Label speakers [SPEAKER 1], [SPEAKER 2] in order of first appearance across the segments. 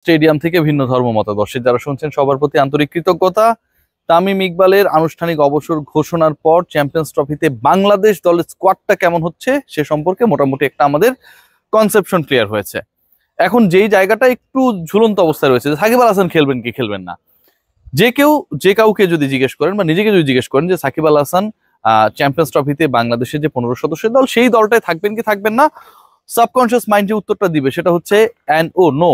[SPEAKER 1] Stadium থেকে ভিন্ন ধর্ম মতাদর্শের যারা শুনছেন সবার প্রতি আন্তরিক কৃতজ্ঞতা। তামিম ইকবালের আনুষ্ঠানিক অবসর ঘোষণার পর চ্যাম্পিয়ন্স ট্রফিতে বাংলাদেশ দলের স্কোয়াডটা কেমন হচ্ছে সে সম্পর্কে মোটামুটি একটা আমাদের কনসেপশন ক্লিয়ার হয়েছে। এখন যেই জায়গাটা একটু ঝুলন্ত অবস্থায় রয়েছে, সাকিব আল হাসান খেলবেন কি খেলবেন না, যে কাউকে যদি জিজ্ঞেস করেন বা নিজেকে যদি জিজ্ঞেস করেন যে সাকিব আল হাসান চ্যাম্পিয়ন্স ট্রফিতে বাংলাদেশের যে 15 সদস্যের দল সেই দলটায় থাকবেন কি থাকবেন না, সাবকনশিয়াস মাইন্ড যে উত্তরটা দিবে সেটা হচ্ছে নো।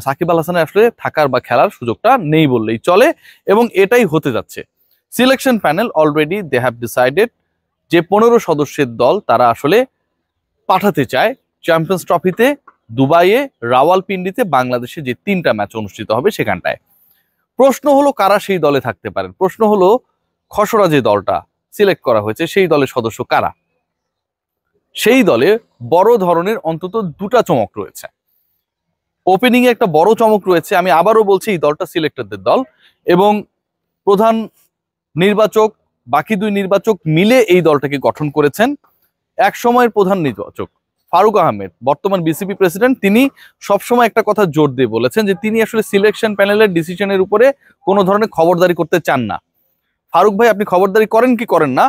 [SPEAKER 1] সাকিব আল হাসানের আসলে থাকার বা খেলার সুযোগটা নেই বললেই চলে, এবং এটাই হতে যাচ্ছে। Selection panel already they have decided যে 15 সদস্যের দল তারা আসলে পাঠাতে চায় চ্যাম্পিয়ন্স ট্রফিতে দুবাইয়ে রাওয়ালপিন্ডিতে বাংলাদেশে যে 3টা ম্যাচ অনুষ্ঠিত হবে সেখানটায়। প্রশ্ন হলো কারা সেই দলে থাকতে পারেন, প্রশ্ন হলো খসড়া যে দলটা সিলেক্ট করা হয়েছে সেই দলের সদস্য কারা। সেই দলে বড় ধরনের অন্তত 2টা চমক রয়েছে। ওপেনিং এ একটা বড় চমক রয়েছে, আমি আবারও বলছি এই দলটা সিলেক্টরদের দল, এবং প্রধান নির্বাচক বাকি 2 নির্বাচক মিলে এই দলটাকে গঠন করেছেন। এক সময়ের প্রধান নির্বাচক ফারুক আহমেদ, বর্তমান বিসিবি প্রেসিডেন্ট, তিনি সবসময় একটা কথা জোর দিয়ে বলেছেন যে তিনি আসলে সিলেকশন প্যানেলের ডিসিশনের উপরে কোনো ধরনের খবরদারি করতে চান না। ফারুক ভাই, আপনি খবরদারি করেন কি করেন না,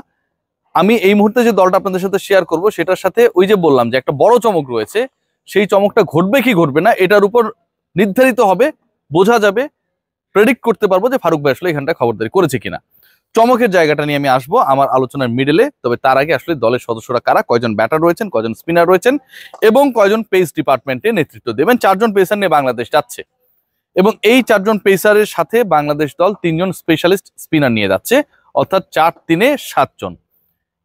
[SPEAKER 1] আমি এই মুহূর্তে যে দলটা আপনাদের সাথে শেয়ার করব সেটার সাথে ওই যে বললাম যে একটা বড় চমক রয়েছে, সেই চমকটা ঘটবে কি ঘটবে না এটার উপর নির্ধারিত হবে, বোঝা যাবে, প্রেডিক্ট করতে পারবো যে ফারুক ভাই আসলে এখানটা খবরদারি করেছে কিনা। চমকের জায়গাটা নিয়ে আমি আসবো আমার আলোচনার মিডলে, তবে তার আগে আসলে দলের সদস্যরা কারা, কয়জন ব্যাটার রয়েছেন, কয়জন স্পিনার রয়েছেন এবং কয়জন পেস ডিপার্টমেন্টে নেতৃত্ব দেবেন। 4 জন পেসার নিয়ে বাংলাদেশ যাচ্ছে, এবং এই 4 জন পেসারের সাথে বাংলাদেশ দল 3 জন স্পেশালিস্ট স্পিনার নিয়ে যাচ্ছে, অর্থাৎ 4-3-এ 7 জন।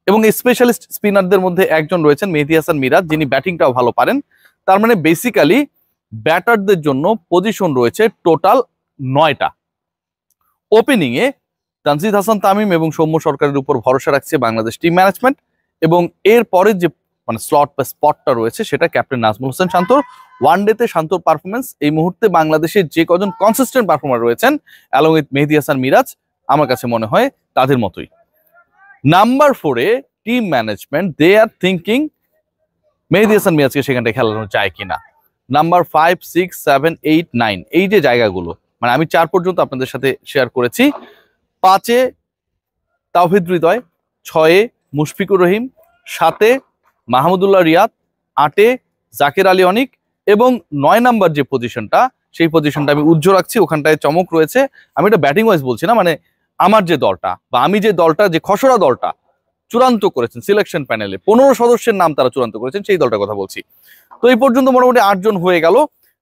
[SPEAKER 1] এবং এই স্পেশালিস্ট স্পিনারদের মধ্যে একজন রয়েছেন মেহেদী হাসান মিরাজ, যিনি ব্যাটিংটাও ভালো পারেন। তার মানে বেসিক্যালি ব্যাটারদের জন্য পজিশন রয়েছে টোটাল 9টা। ওপেনিং এ তানজিদ হাসান তামিম এবং সৌম্য সরকারের উপর ভরসা রাখছে বাংলাদেশ টিম ম্যানেজমেন্ট, এবং এর পরের যে স্লট বা স্পটটা রয়েছে সেটা ক্যাপ্টেন নাজমুল হোসেন শান্তর। ওয়ানডেতে শান্তর পারফরমেন্স এই মুহূর্তে বাংলাদেশের যে কজন কনসিস্টেন্ট পারফর্মার রয়েছেন অ্যালং উইথ মেহেদী হাসান মিরাজ, আমার কাছে মনে হয় তাদের মতোই। নাম্বার 4-এ team management they are thinking Mehedi Hasan মিরাজকে সেখানটায় খেলানো যায় কিনা। নাম্বার 5, 6, 7, 8, 9 এই যে জায়গাগুলো, মানে আমি 4 পর্যন্ত আপনাদের সাথে শেয়ার করেছি। 5-এ তাওহিদ হৃদয়, 6-এ মুশফিকুর রহিম, 7-এ মাহমুদুল্লাহ রিয়াদ, 8-এ জাকির আলী অনিক, এবং 9 নাম্বার যে পজিশনটা সেই পজিশনটা আমি উজ্জ্বল রাখছি, ওখানটায় চমক রয়েছে। আমি এটা ব্যাটিং ওয়াইজ বলছি না, মানে আমার যে দলটা বা আমি যে দলটা, যে খসড়া দলটা চূড়ান্ত করেছেন সিলেকশন প্যানেলে 15 সদস্যের নাম তারা চূড়ান্ত করেছেন সেই দলটার কথা বলছি। তো এই পর্যন্ত মোটামুটি 8 জন হয়ে গেল।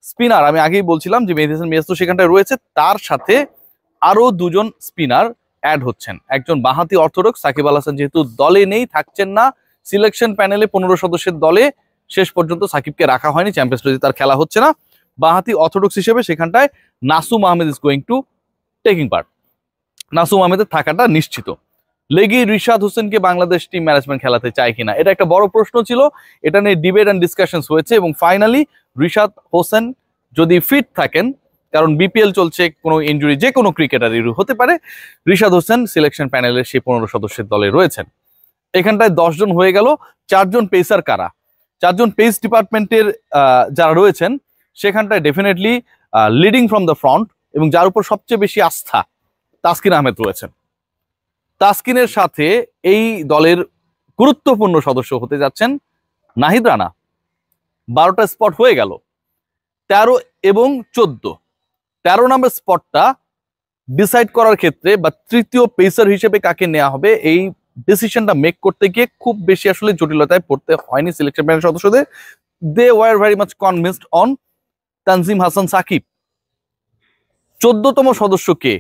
[SPEAKER 1] স্পিনার আমি আগেই বলছিলাম যে মেহেদী হাসান মিরাজ তো সেখানটায় রয়েছে, তার সাথে আরো 2 জন স্পিনার অ্যাড হচ্ছেন। একজন বাঁহাতি অর্থোডক্স, সাকিব আল হাসান যেহেতু দলে নেই, থাকছেন না সিলেকশন প্যানেলে 15 সদস্যের দলে, শেষ পর্যন্ত সাকিবকে রাখা হয়নি, চ্যাম্পিয়ন্স ট্রফিতে তার খেলা হচ্ছে না। বাঁহাতি অর্থোডক্স হিসেবে সেখানটায় Nasum Ahmed is going to taking part, Nasum আহমেদের থাকাটা নিশ্চিত। লেগি রিশাদ হোসেনকে বাংলাদেশ টিম ম্যানেজমেন্ট খেলাতে চায় কিনা, এটা একটা বড় প্রশ্ন ছিল, এটা নিয়ে ডিবেট অ্যান্ড ডিসকাশনস হয়েছে, এবং ফাইনালি রিশাদ হোসেন যদি ফিট থাকেন, কারণ বিপিএল চলছে, কোনো ইনজুরি যে কোনো ক্রিকেটারই হতে পারে, রিশাদ হোসেন সিলেকশন প্যানেলের সেই 15 সদস্যের দলে রয়েছেন। এখানটায় 10 জন হয়ে গেল। 4 জন পেসার কারা, 4 জন পেস ডিপার্টমেন্টের যারা রয়েছেন সেখানটায় definitely leading from the front এবং যার উপর সবচেয়ে বেশি আস্থা তাসকিন আহমেদ রয়েছেন। তাসকিনের সাথে এই দলের গুরুত্বপূর্ণ সদস্য হতে যাচ্ছেন নাহিদ রানা। 12টা স্পট হয়ে গেল। 13 এবং 14, 13 নম্বর স্পটটা ডিসাইড করার ক্ষেত্রে বা তৃতীয় পেসার হিসেবে কাকে নেওয়া হবে এই ডিসিশনটা মেক করতে গিয়ে খুব বেশি আসলে জটিলতায় পড়তে হয়নি সিলেকশন প্যানেল সদস্যদের। They were very much convinced on Tanzim Hasan Sakib. 14তম সদস্যকে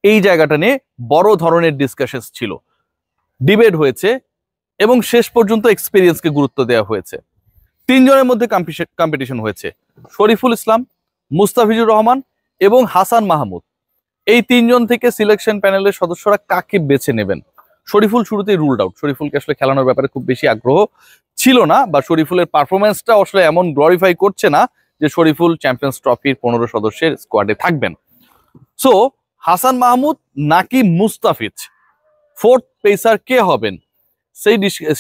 [SPEAKER 1] এই জায়গাটা নিয়ে বড় ধরনের ডিসকাশন ছিল, ডিবেট হয়েছে, এবং শেষ পর্যন্ত এক্সপিরিয়েন্সকে গুরুত্ব দেওয়া হয়েছে। 3 জনের মধ্যে কম্পিটিশন হয়েছে, শরীফুল ইসলাম, মুস্তাফিজুর রহমান এবং হাসান মাহমুদ। এই 3 জন থেকে সিলেকশন প্যানেলের সদস্যরা কাকে বেছে নেবেন। শরীফুল শুরুতেই রুলড আউট, শরীফুলকে আসলে খেলানোর ব্যাপারে খুব বেশি আগ্রহ ছিল না, বা শরীফুলের পারফরমেন্সটা আসলে এমন গ্লোরিফাই করছে না যে শরীফুল চ্যাম্পিয়ন্স ট্রফির 15 সদস্যের স্কোয়াডে থাকবেন। সো হাসান মাহমুদ নাকি মুস্তাফিজ, 4th পেসার কে হবেন,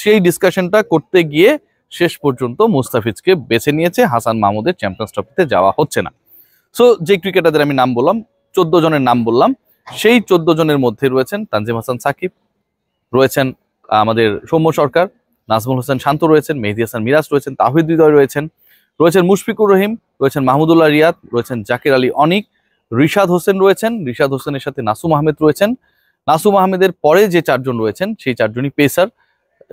[SPEAKER 1] সেই ডিসকাশনটা করতে গিয়ে শেষ পর্যন্ত মুস্তাফিজকে বেছে নিয়েছে, হাসান মাহমুদের চ্যাম্পিয়ন্স ট্রফিতে যাওয়া হচ্ছে না। সো যে ক্রিকেটারদের আমি নাম বললাম, 14 জনের নাম বললাম, সেই 14 জনের মধ্যে রয়েছেন তানজিম হাসান সাকিব, রয়েছেন আমাদের সৌম্য সরকার, নাজমুল হোসেন শান্ত রয়েছেন, মেহেদী হাসান মিরাজ রয়েছেন, তাহিদ হৃদয় রয়েছেন, রয়েছেন মুশফিকুর রহিম, রয়েছেন মাহমুদুল্লাহ রিয়াদ, রয়েছেন জাকির আলী অনিক, রিশাদ হোসেন রয়েছেন, রিশাদ হোসেনের সাথে নাসুম আহমেদ রয়েছেন। নাসুম আহমেদের পরে যে 4 জন রয়েছেন সেই 4 জনই পেসার।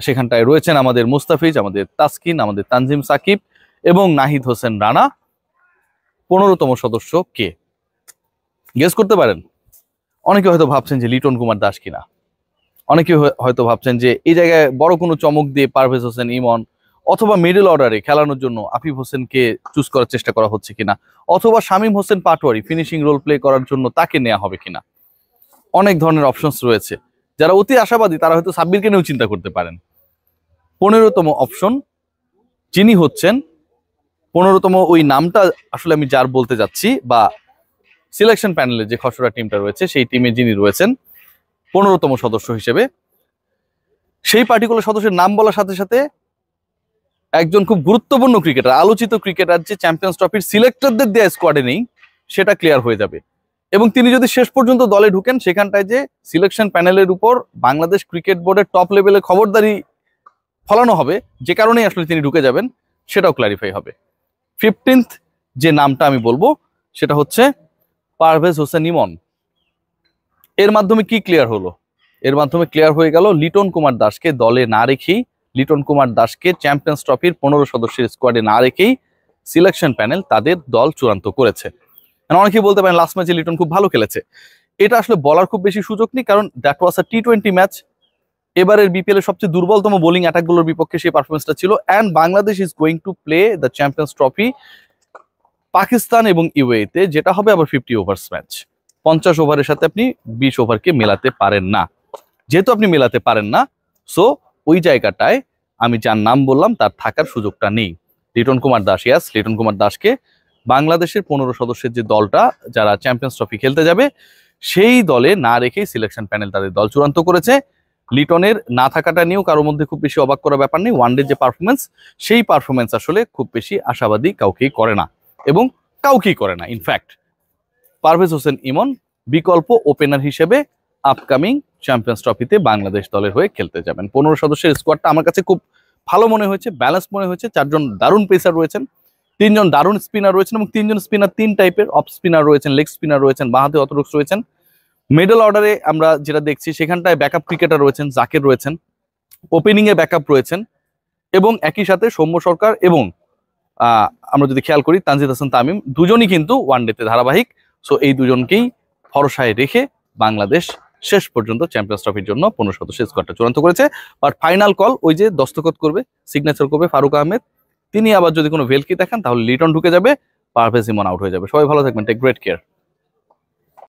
[SPEAKER 1] সেখানটায় রয়েছেন আমাদের মুস্তাফিজ, আমাদের তাসকিন, আমাদের তানজিম সাকিব এবং নাহিদ হোসেন রানা। 15তম সদস্য কে? গেস করতে পারেন? অনেকে হয়তো ভাবছেন যে লিটন কুমার দাস কিনা, অনেকে হয়তো ভাবছেন যে এই জায়গায় বড় কোনো চমক দিয়ে পারভেজ হোসেন ইমন অথবা মিডল অর্ডারে খেলানোর জন্য আফিফ হোসেনকে চুজ করার চেষ্টা করা হচ্ছে কিনা, অথবা Shamim Hossain Patwari finishing role play করার জন্য তাকে নেওয়া হবে কিনা। অনেক ধরনের অপশনস রয়েছে। যারা অতি আশাবাদী তারা হয়তো সাব্বিরকে নিয়েও চিন্তা করতে পারেন। 15তম অপশন যিনি হচ্ছেন, 15তম ওই নামটা আসলে আমি যার বলতে যাচ্ছি, বা সিলেকশন প্যানেলের যে খসড়া টিমটা রয়েছে সেই টিমে যিনি রয়েছেন 15তম সদস্য হিসেবে, সেই পার্টিকুলার সদস্যের নাম বলার সাথে সাথে একজন খুব গুরুত্বপূর্ণ ক্রিকেটার, আলোচিত ক্রিকেটার যে চ্যাম্পিয়ন্স ট্রফির সিলেক্টরদের দেওয়া স্কোয়াডে নেই সেটা ক্লিয়ার হয়ে যাবে। এবং তিনি যদি শেষ পর্যন্ত দলে ঢুকেন, সেখানটায় যে সিলেকশন প্যানেলের উপর বাংলাদেশ ক্রিকেট বোর্ডের টপ লেভেলের খবরদারি ফলানো হবে, যে কারণেই আসলে তিনি ঢুকে যাবেন, সেটাও ক্ল্যারিফাই হবে। 15th যে নামটা আমি বলবো সেটা হচ্ছে পারভেজ হোসেন ইমন। এর মাধ্যমে কি ক্লিয়ার হলো? এর মাধ্যমে ক্লিয়ার হয়ে গেল লিটন কুমার দাসকে দলে না রেখেই, লিটন কুমার দাসকে চ্যাম্পিয়ন্স ট্রফির 15 সদস্যের স্কোয়াডে না রেখেই সিলেকশন প্যানেল তাদের দল চূড়ান্ত করেছে। অনেকেই বলতে পারেন লাস্ট ম্যাচে লিটন খুব ভালো খেলেছে। এটা আসলে বলার খুব বেশি সুযোগ নেই, কারণ that was a T20 match. এবারের বিপিএল এর সবচেয়ে দুর্বলতম বোলিং অ্যাটাকগুলোর বিপক্ষে সেই পারফরমেন্সটা ছিল। And Bangladesh is going to play the champions trophy Pakistan এবং ইউএইতে, যেটা হবে আবার 50 ওভার্স ম্যাচ। 50 ওভারের সাথে আপনি 20 ওভারকে মেলাতে পারেন না। যেহেতু আপনি মেলাতে পারেন না, সো ওই জায়গাটায় আমি যার নাম বললাম তার থাকার সুযোগটা নেই। লিটন কুমার দাস, ইয়াস, লিটন কুমার দাসকে বাংলাদেশের 15 সদস্যের যে দলটা যারা চ্যাম্পিয়ন্স ট্রফি খেলতে যাবে সেই দলে না রেখেই সিলেকশন প্যানেল তাদের দল চূড়ান্ত করেছে। লিটনের না থাকাটা নিয়েও কারোর মধ্যে খুব বেশি অবাক করার ব্যাপার নেই। ওয়ানডে যে পারফরমেন্স, সেই পারফরমেন্স আসলে খুব বেশি আশাবাদী কাউকেই করে না, এবং কাউকেই করে না। ইনফ্যাক্ট পারভেজ হোসেন ইমন বিকল্প ওপেনার হিসেবে আপকামিং চ্যাম্পিয়ন্স ট্রফিতে বাংলাদেশ দলের হয়ে খেলতে যাবেন। 15 সদস্যের স্কোয়াডটা আমার কাছে খুব ভালো মনে হয়েছে, ব্যালেন্স মনে হয়েছে। 4 জন দারুণ পেসার রয়েছেন, 3 জন দারুণ স্পিনার রয়েছেন, এবং 3 জন স্পিনার 3 টাইপের, অফ স্পিনার রয়েছেন, লেগ স্পিনার রয়েছেন, বাঁহাতে অর্থোডক্স রয়েছেন। মিডল অর্ডারে আমরা যেটা দেখছি সেখানটায় ব্যাকআপ ক্রিকেটার রয়েছেন, জাকের রয়েছেন, ওপেনিং এ ব্যাকআপ রয়েছেন, এবং একই সাথে সৌম্য সরকার এবং আমরা যদি খেয়াল করি তানজিদ হাসান তামিম, দুজনই কিন্তু ওয়ানডেতে ধারাবাহিক। সো এই দুজনকেই ভরসায় রেখে বাংলাদেশ শেষ পর্যন্ত চ্যাম্পিয়ন্স ট্রফির জন্য 15 সদস্যের স্কোয়াডটা চূড়ান্ত করেছে। বাট ফাইনাল কল ওই যে দস্তখত করবে, সিগনেচার করবে ফারুক আহমেদ। তিনি আবার যদি কোনো ভেলকি দেখান তাহলে লিটন ঢুকে যাবে, পারভেজ ইমন আউট হয়ে যাবে। সবাই ভালো থাকবেন, টেক গ্রেট কেয়ার।